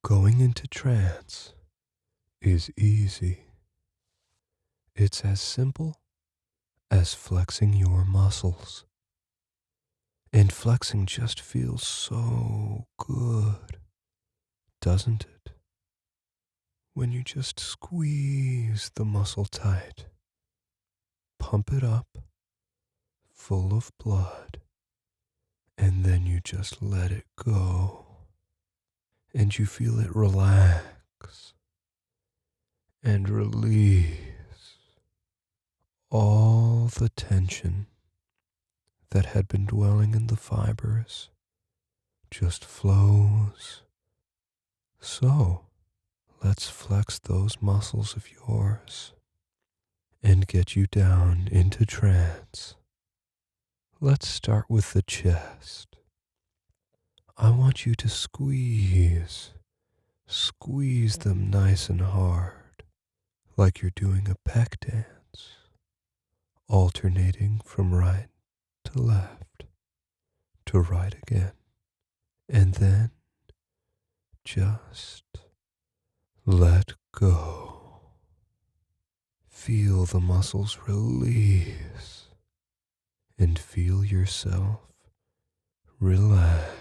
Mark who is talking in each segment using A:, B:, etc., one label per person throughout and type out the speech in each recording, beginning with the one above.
A: Going into trance is easy. It's as simple as flexing your muscles. And flexing just feels so good, doesn't it? When you just squeeze the muscle tight, pump it up, full of blood, and then you just let it go. And you feel it relax and release all the tension that had been dwelling in the fibers just flows. So, let's flex those muscles of yours and get you down into trance. Let's start with the chest. I want you to squeeze them nice and hard, like you're doing a peck dance, alternating from right to left to right again. And then just let go. Feel the muscles release and feel yourself relax,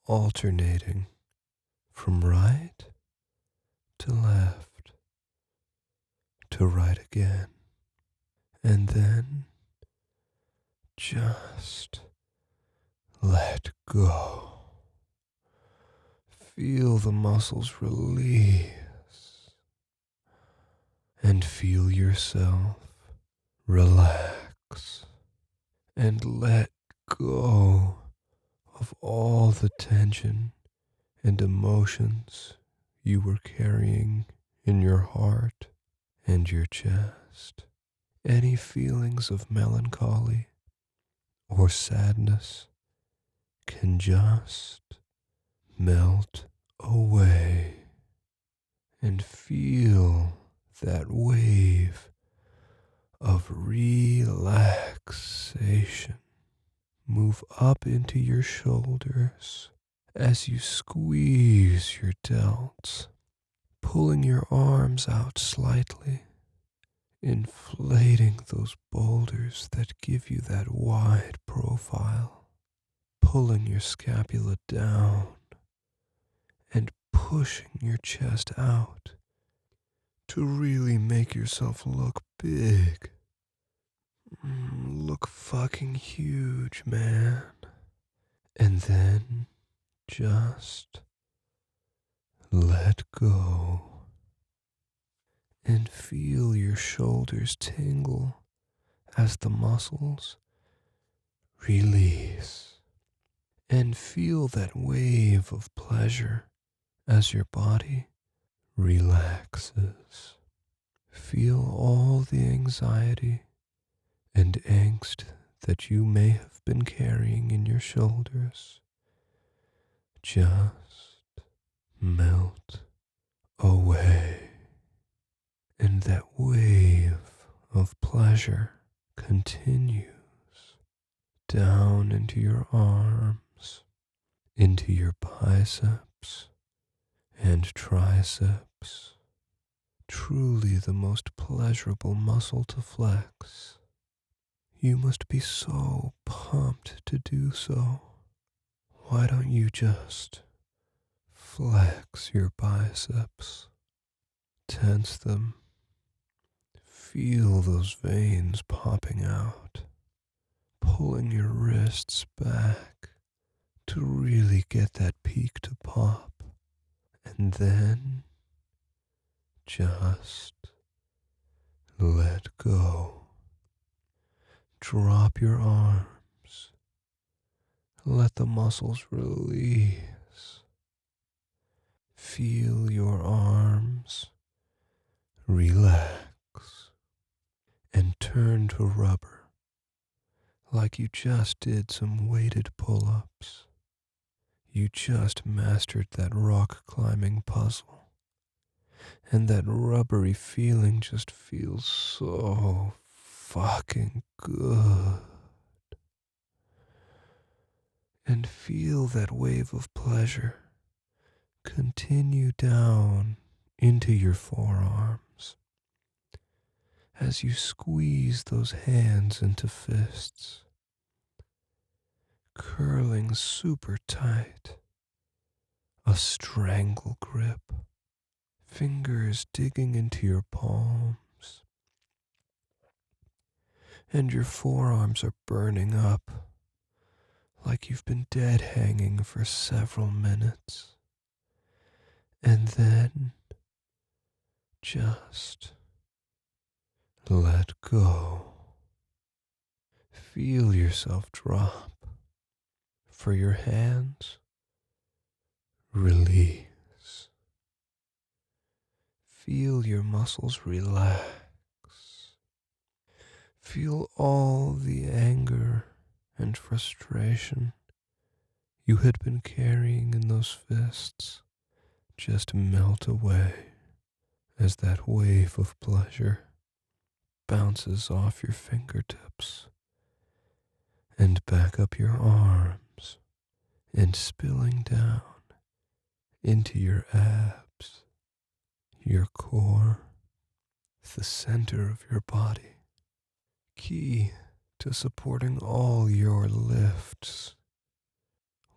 A: alternating from right to left to right again. And then just let go. Feel the muscles release and feel yourself relax and let go of all the tension and emotions you were carrying in your heart and your chest. Any feelings of melancholy or sadness can just melt away and feel that wave of relaxation move up into your shoulders as you squeeze your delts, pulling your arms out slightly, inflating those boulders that give you that wide profile, pulling your scapula down and pushing your chest out to really make yourself look big. Look fucking huge, man. And then just let go and feel your shoulders tingle as the muscles release. And feel that wave of pleasure as your body relaxes. Feel all the anxiety and angst that you may have been carrying in your shoulders just melt away. And that wave of pleasure continues down into your arms, into your biceps and triceps. Truly the most pleasurable muscle to flex. You must be so pumped to do so. Why don't you just flex your biceps, tense them, feel those veins popping out, pulling your wrists back to really get that peak to pop, and then just let go. Drop your arms. Let the muscles release. Feel your arms relax and turn to rubber like you just did some weighted pull-ups. You just mastered that rock climbing puzzle. And that rubbery feeling just feels so fucking good. And feel that wave of pleasure continue down into your forearms as you squeeze those hands into fists, curling super tight, a strangle grip, fingers digging into your palms, and your forearms are burning up like you've been dead hanging for several minutes. And then just let go. Feel yourself drop. For your hands, release. Feel your muscles relax. Feel all the anger and frustration you had been carrying in those fists just melt away as that wave of pleasure bounces off your fingertips and back up your arms and spilling down into your abs, your core, the center of your body, key to supporting all your lifts.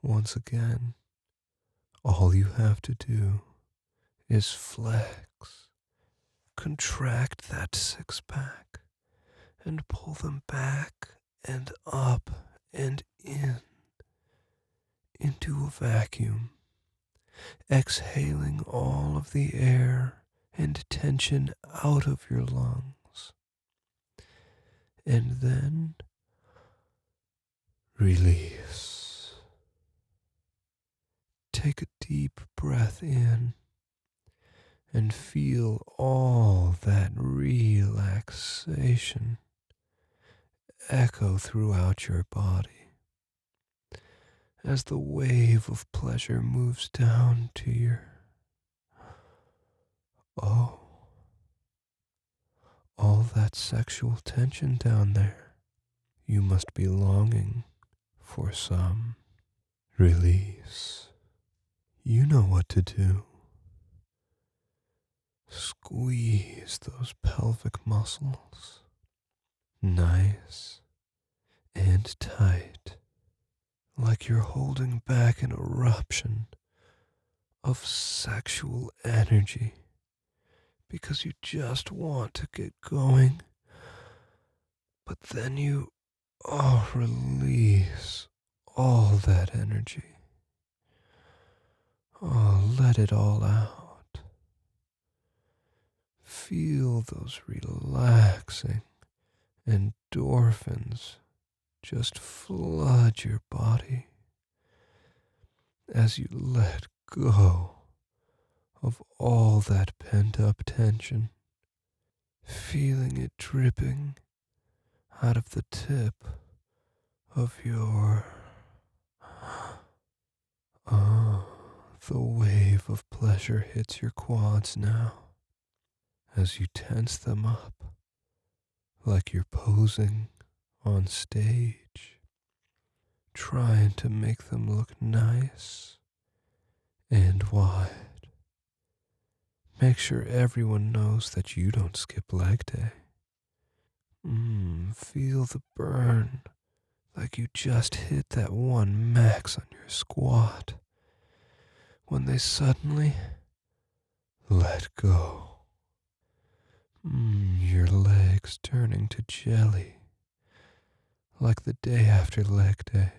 A: Once again, all you have to do is flex, contract that six pack, and pull them back and up and into a vacuum, exhaling all of the air and tension out of your lungs. And then release. Take a deep breath in and feel all that relaxation echo throughout your body as the wave of pleasure moves down to your, oh, all that sexual tension down there. You must be longing for some release. You know what to do. Squeeze those pelvic muscles nice and tight, like you're holding back an eruption of sexual energy because you just want to get going, but then you, release all that energy. Oh, let it all out. Feel those relaxing endorphins just flood your body as you let go of all that pent up tension, feeling it dripping out of the tip of your, oh, the wave of pleasure hits your quads now as you tense them up like you're posing on stage, trying to make them look nice and wide. Make sure everyone knows that you don't skip leg day. Feel the burn like you just hit that one max on your squat when they suddenly let go. Your legs turning to jelly like the day after leg day,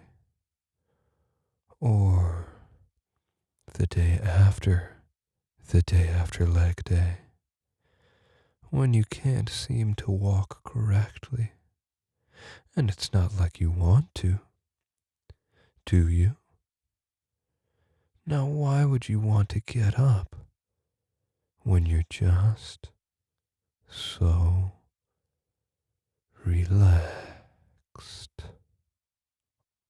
A: or the day after leg day, when you can't seem to walk correctly, and it's not like you want to, do you? Now why would you want to get up when you're just so relaxed?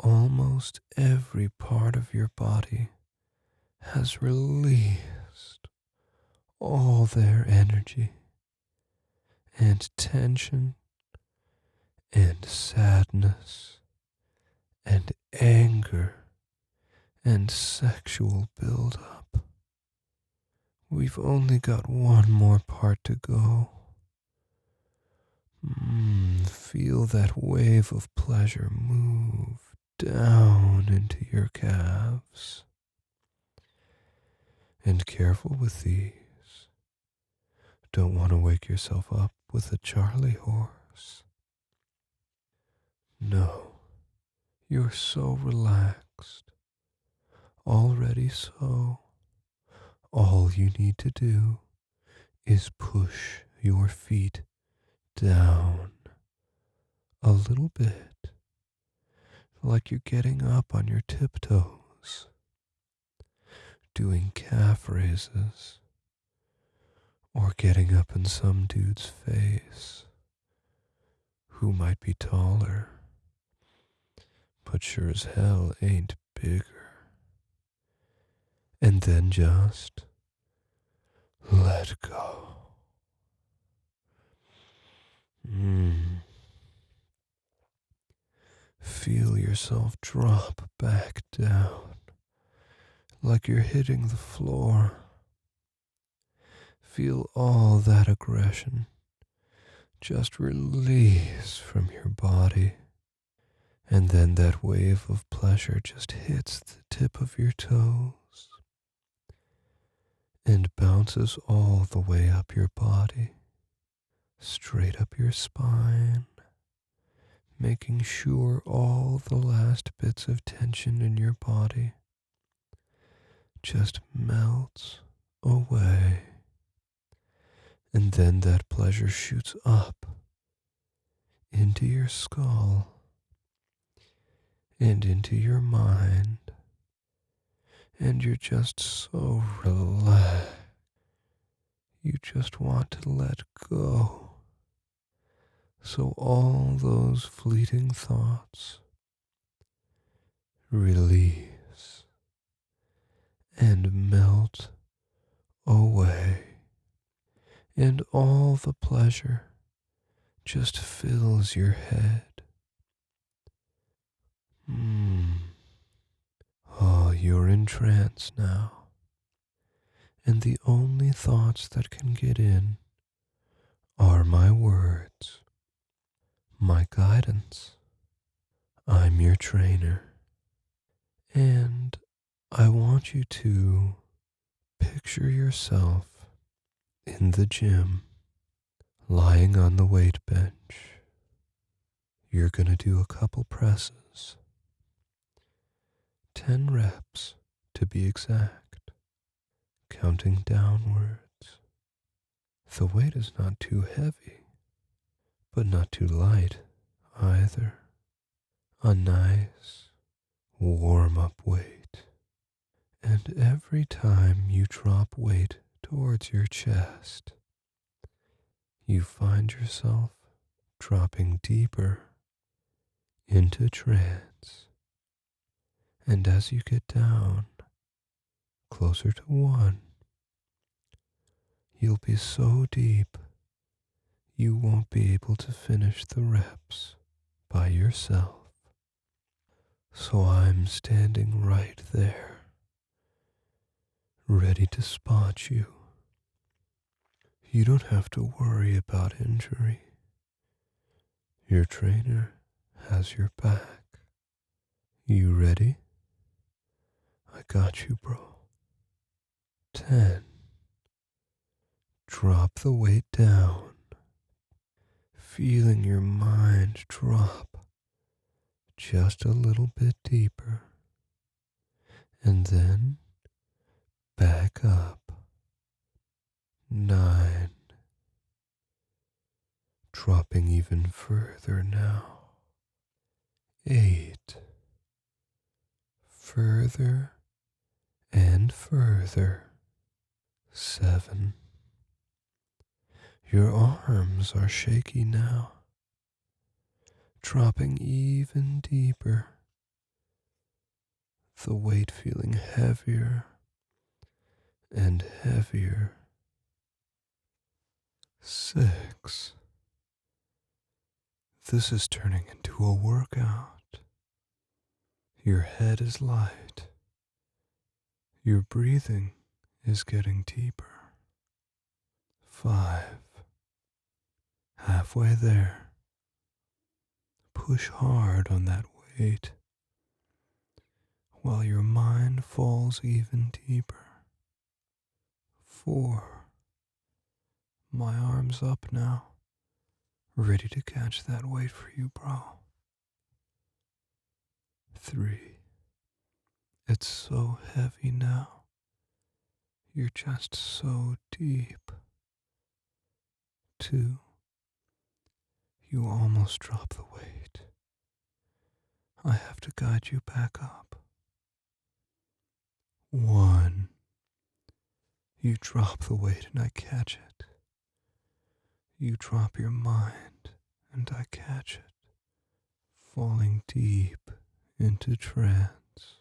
A: Almost every part of your body has released all their energy and tension and sadness and anger and sexual buildup. We've only got one more part to go. Feel that wave of pleasure move down into your calves. And careful with these. Don't want to wake yourself up with a Charlie horse. No, you're so relaxed. Already so. All you need to do is push your feet down a little bit, like you're getting up on your tiptoes, doing calf raises, or getting up in some dude's face who might be taller, but sure as hell ain't bigger. And then just let go. Feel yourself drop back down like you're hitting the floor. Feel all that aggression just release from your body. And then that wave of pleasure just hits the tip of your toes and bounces all the way up your body, straight up your spine, making sure all the last bits of tension in your body just melts away. And then that pleasure shoots up into your skull and into your mind. And you're just so relaxed. You just want to let go. So all those fleeting thoughts release and melt away. And all the pleasure just fills your head. Oh, you're in trance now. And the only thoughts that can get in are my words, my guidance. I'm your trainer. And I want you to picture yourself in the gym, lying on the weight bench. You're gonna do a couple presses, 10 reps to be exact, counting downwards. The weight is not too heavy, but not too light either. A nice warm-up weight. And every time you drop weight towards your chest, you find yourself dropping deeper into trance. And as you get down closer to 1, you'll be so deep you won't be able to finish the reps by yourself. So I'm standing right there, ready to spot you. You don't have to worry about injury. Your trainer has your back. You ready? I got you, bro. 10. Drop the weight down, feeling your mind drop just a little bit deeper, and then back up. 9. Dropping even further now. 8. Further and further. 7. Your arms are shaky now, dropping even deeper, the weight feeling heavier and heavier. 6. This is turning into a workout. Your head is light. Your breathing is getting deeper. 5. Halfway there. Push hard on that weight while your mind falls even deeper. 4. My arm's up now, ready to catch that weight for you, bro. 3. It's so heavy now. You're just so deep. 2. You almost drop the weight. I have to guide you back up. 1. You drop the weight and I catch it. You drop your mind and I catch it, falling deep into trance.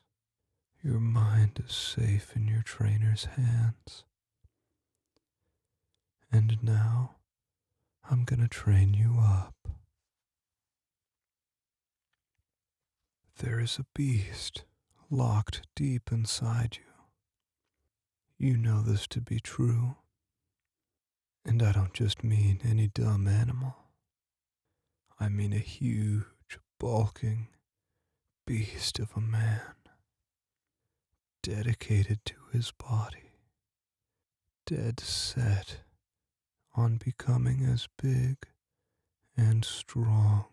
A: Your mind is safe in your trainer's hands. And now I'm gonna train you up. There is a beast locked deep inside you. You know this to be true. And I don't just mean any dumb animal. I mean a huge, bulking beast of a man, dedicated to his body, dead set on becoming as big and strong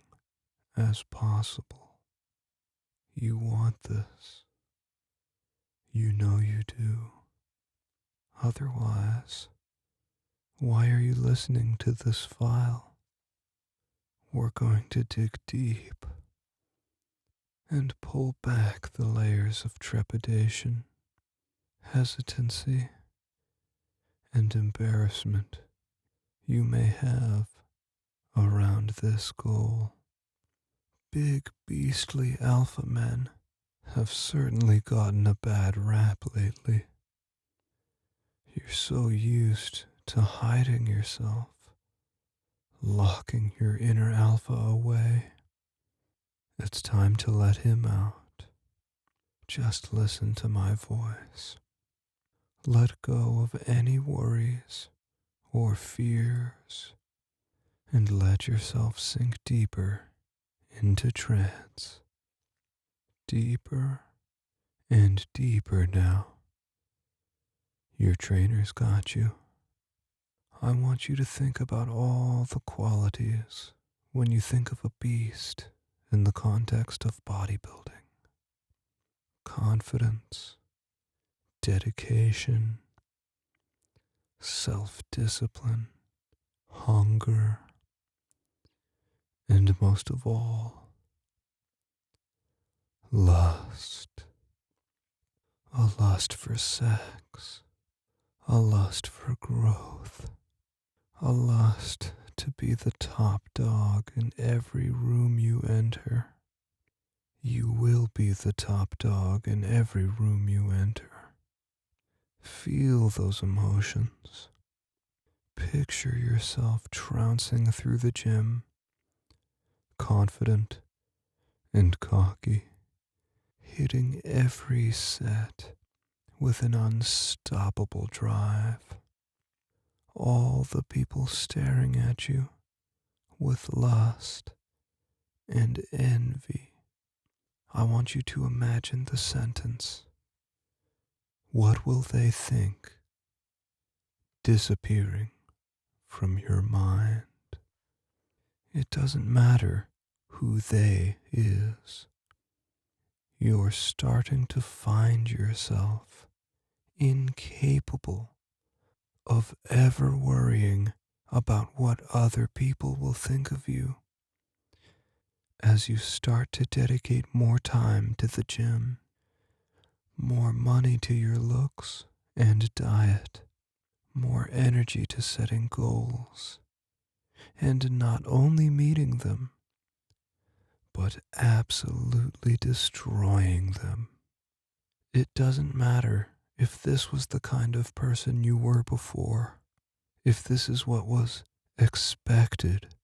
A: as possible. You want this. You know you do. Otherwise, why are you listening to this file? We're going to dig deep and pull back the layers of trepidation, hesitancy, and embarrassment you may have around this goal. Big beastly alpha men have certainly gotten a bad rap lately. You're so used to hiding yourself, locking your inner alpha away. It's time to let him out. Just listen to my voice. Let go of any worries or fears and let yourself sink deeper into trance. Deeper and deeper now. Your trainer's got you. I want you to think about all the qualities when you think of a beast in the context of bodybuilding. Confidence, dedication, self-discipline, hunger, and most of all, lust. A lust for sex, a lust for growth, a lust to be the top dog in every room you enter. You will be the top dog in every room you enter. Feel those emotions. Picture yourself trouncing through the gym, confident and cocky, hitting every set with an unstoppable drive. All the people staring at you with lust and envy. I want you to imagine the sentence, "What will they think?" disappearing from your mind. It doesn't matter who they is. You're starting to find yourself incapable of ever worrying about what other people will think of you as you start to dedicate more time to the gym, more money to your looks and diet, more energy to setting goals, and not only meeting them, but absolutely destroying them. It doesn't matter if this was the kind of person you were before, if this is what was expected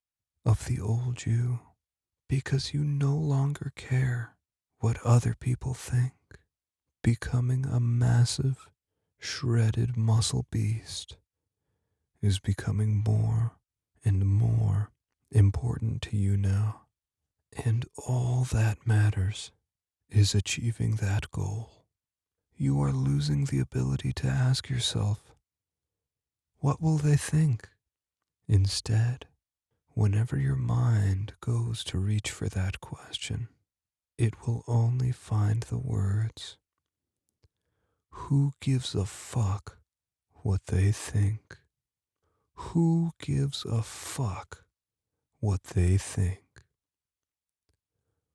A: of the old you, because you no longer care what other people think. Becoming a massive, shredded muscle beast is becoming more and more important to you now. And all that matters is achieving that goal. You are losing the ability to ask yourself, what will they think? Instead, whenever your mind goes to reach for that question, it will only find the words, who gives a fuck what they think? Who gives a fuck what they think?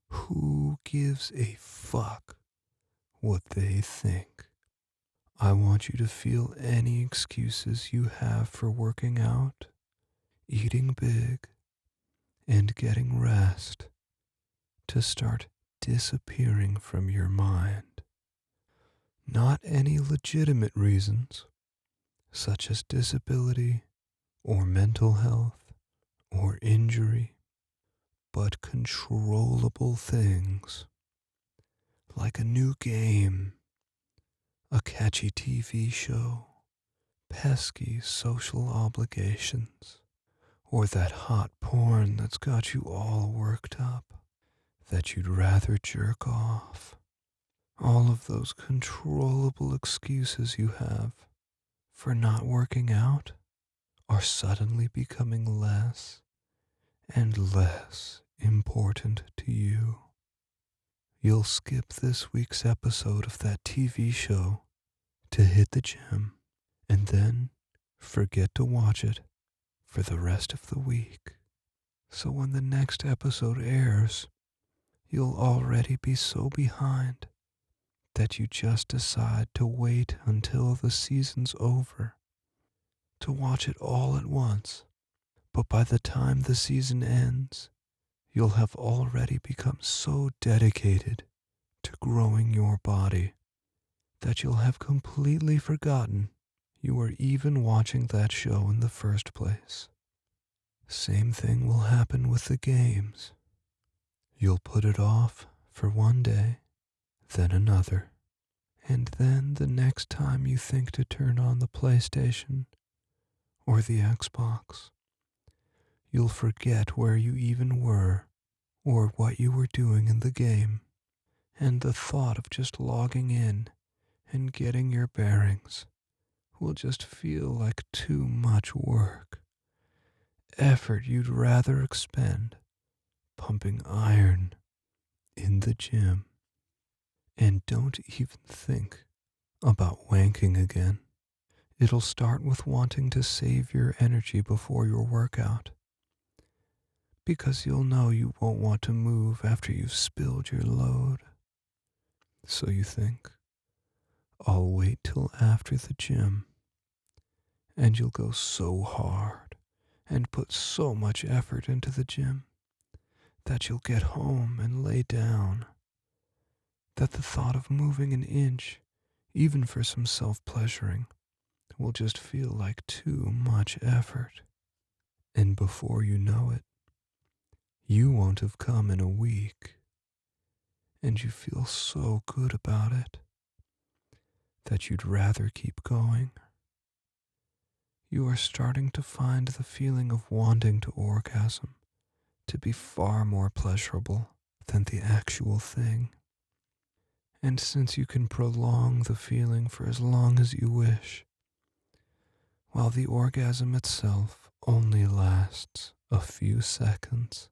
A: Who gives a fuck what they think? I want you to feel any excuses you have for working out, eating big, and getting rest to start disappearing from your mind. Not any legitimate reasons, such as disability or mental health or injury, but controllable things like a new game, a catchy TV show, pesky social obligations, or that hot porn that's got you all worked up, that you'd rather jerk off. All of those controllable excuses you have for not working out are suddenly becoming less and less important to you. You'll skip this week's episode of that TV show to hit the gym and then forget to watch it for the rest of the week. So when the next episode airs, you'll already be so behind that you just decide to wait until the season's over to watch it all at once. But by the time the season ends, you'll have already become so dedicated to growing your body that you'll have completely forgotten you were even watching that show in the first place. Same thing will happen with the games. You'll put it off for one day, then another, and then the next time you think to turn on the PlayStation or the Xbox, you'll forget where you even were or what you were doing in the game, and the thought of just logging in and getting your bearings will just feel like too much work, effort you'd rather expend pumping iron in the gym. And don't even think about wanking again. It'll start with wanting to save your energy before your workout, because you'll know you won't want to move after you've spilled your load. So you think, I'll wait till after the gym, and you'll go so hard and put so much effort into the gym that you'll get home and lay down, that the thought of moving an inch, even for some self-pleasuring, will just feel like too much effort. And before you know it, you won't have come in a week, and you feel so good about it that you'd rather keep going. You are starting to find the feeling of wanting to orgasm to be far more pleasurable than the actual thing. And since you can prolong the feeling for as long as you wish, while the orgasm itself only lasts a few seconds,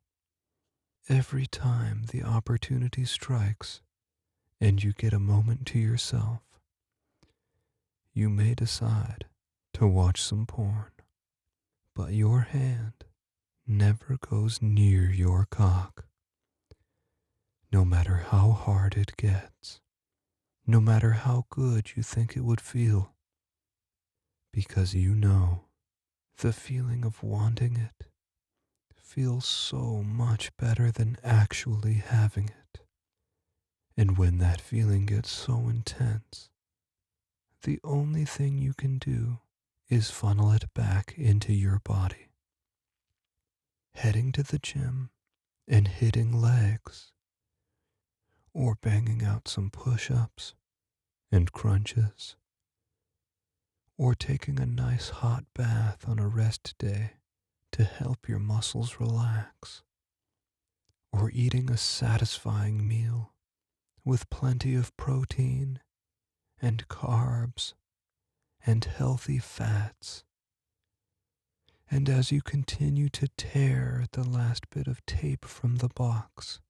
A: every time the opportunity strikes and you get a moment to yourself, you may decide to watch some porn, but your hand never goes near your cock. No matter how hard it gets, no matter how good you think it would feel, because you know the feeling of wanting it feels so much better than actually having it. And when that feeling gets so intense, the only thing you can do is funnel it back into your body. Heading to the gym and hitting legs, or banging out some push-ups and crunches, or taking a nice hot bath on a rest day to help your muscles relax, or eating a satisfying meal with plenty of protein and carbs and healthy fats. And as you continue to tear at the last bit of tape from the box,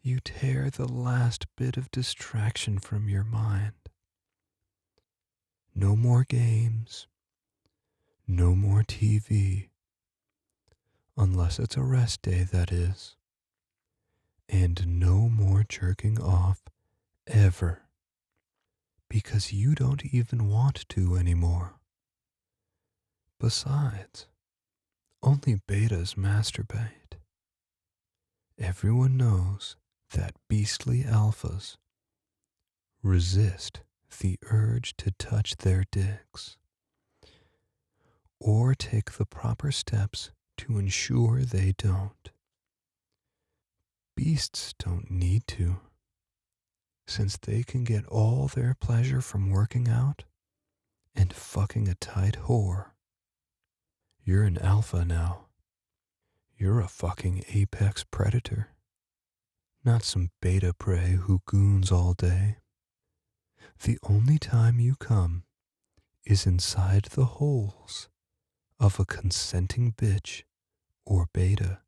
A: you tear the last bit of distraction from your mind. No more games, no more TV, unless it's a rest day, that is, and no more jerking off ever, because you don't even want to anymore. Besides, only betas masturbate. Everyone knows that beastly alphas resist the urge to touch their dicks, or take the proper steps to ensure they don't. Beasts don't need to, since they can get all their pleasure from working out and fucking a tight whore. You're an alpha now. You're a fucking apex predator, not some beta prey who goons all day. The only time you come is inside the holes of a consenting bitch or beta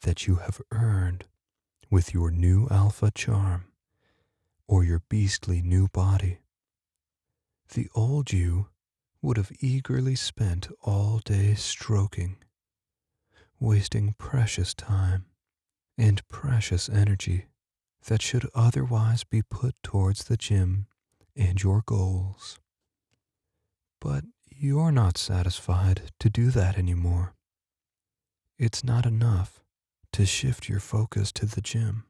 A: that you have earned with your new alpha charm or your beastly new body. The old you would have eagerly spent all day stroking, wasting precious time and precious energy that should otherwise be put towards the gym and your goals. But you're not satisfied to do that anymore. It's not enough to shift your focus to the gym.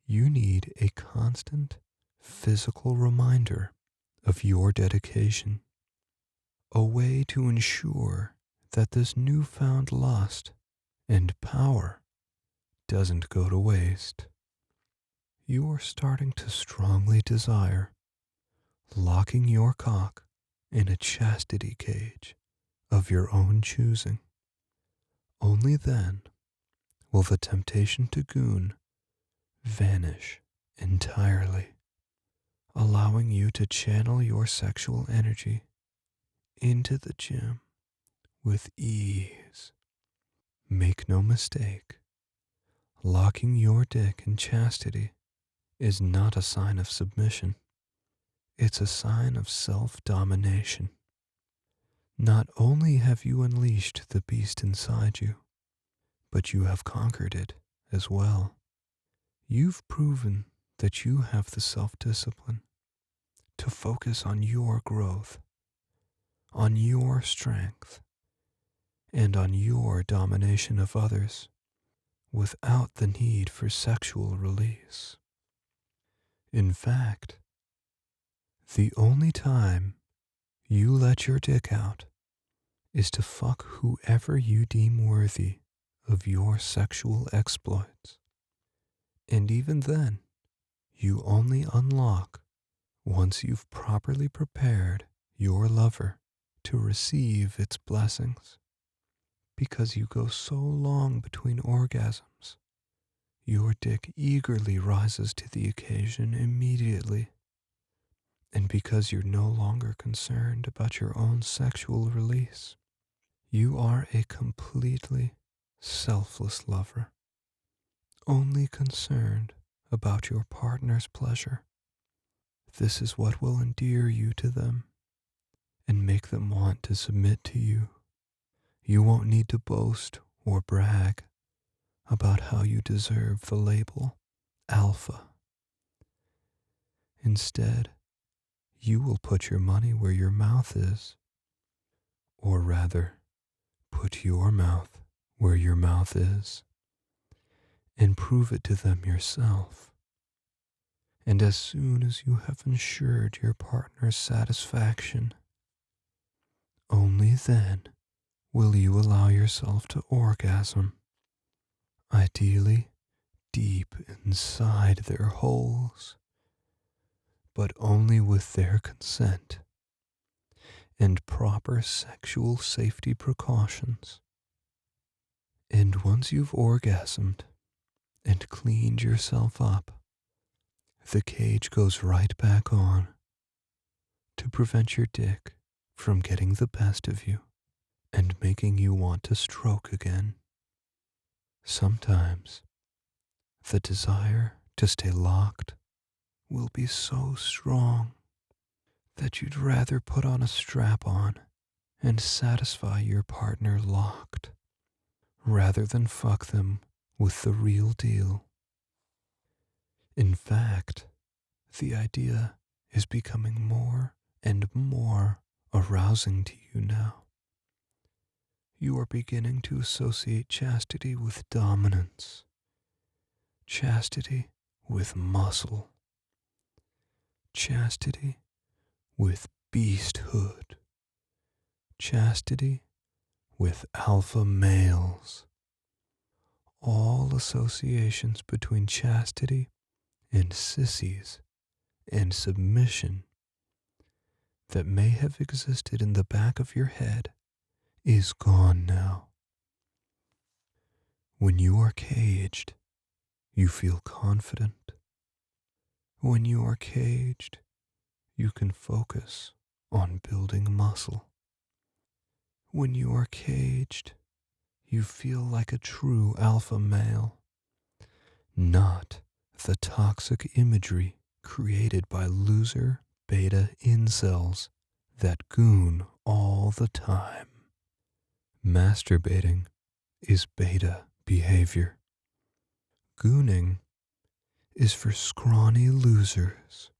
A: You need a constant physical reminder of your dedication, a way to ensure that this newfound lust and power doesn't go to waste. You are starting to strongly desire locking your cock in a chastity cage of your own choosing. Only then will the temptation to goon vanish entirely, allowing you to channel your sexual energy into the gym with ease. Make no mistake, locking your dick in chastity is not a sign of submission. It's a sign of self-domination. Not only have you unleashed the beast inside you, but you have conquered it as well. You've proven that you have the self-discipline to focus on your growth, on your strength, and on your domination of others without the need for sexual release. In fact, the only time you let your dick out is to fuck whoever you deem worthy of your sexual exploits. And even then, you only unlock once you've properly prepared your lover to receive its blessings. Because you go so long between orgasms, your dick eagerly rises to the occasion immediately. And because you're no longer concerned about your own sexual release, you are a completely selfless lover, only concerned about your partner's pleasure. This is what will endear you to them and make them want to submit to you. You won't need to boast or brag about how you deserve the label alpha. Instead, you will put your money where your mouth is, or rather, put your mouth where your mouth is, and prove it to them yourself. And as soon as you have ensured your partner's satisfaction, only then will you allow yourself to orgasm, ideally deep inside their holes, but only with their consent. and proper sexual safety precautions. And once you've orgasmed and cleaned yourself up, the cage goes right back on to prevent your dick from getting the best of you and making you want to stroke again. Sometimes the desire to stay locked will be so strong that you'd rather put on a strap-on and satisfy your partner locked rather than fuck them with the real deal. In fact, the idea is becoming more and more arousing to you now. You are beginning to associate chastity with dominance, chastity with muscle, chastity with beasthood, chastity with alpha males. All associations between chastity and sissies and submission that may have existed in the back of your head is gone now. When you are caged, you feel confident. When you are caged, you can focus on building muscle. When you are caged, you feel like a true alpha male, not the toxic imagery created by loser beta incels that goon all the time. Masturbating is beta behavior. Gooning is for scrawny losers.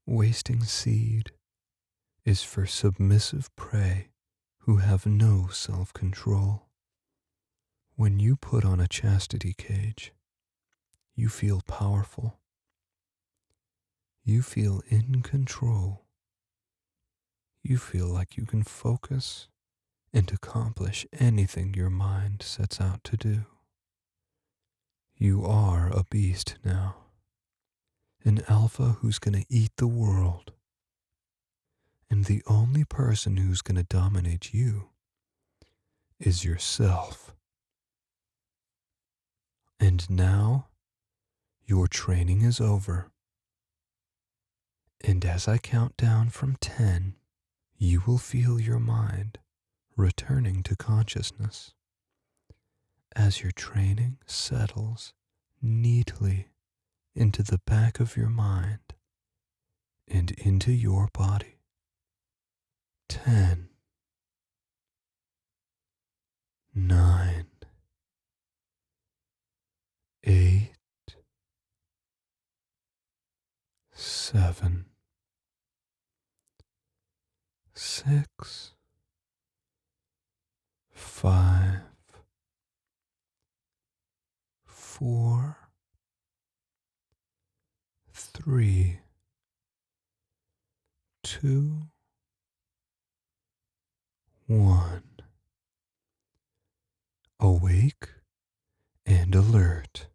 A: Wasting seed is for submissive prey who have no self-control. When you put on a chastity cage, you feel powerful. You feel in control. You feel like you can focus and accomplish anything your mind sets out to do. You are a beast now. An alpha who's gonna eat the world. And the only person who's gonna dominate you is yourself. And now, your training is over. And as I count down from 10, you will feel your mind returning to consciousness as your training settles neatly into the back of your mind and into your body. 10, 9, 8, 7, 6, 5, 4, 3, 2, 1. Awake and alert.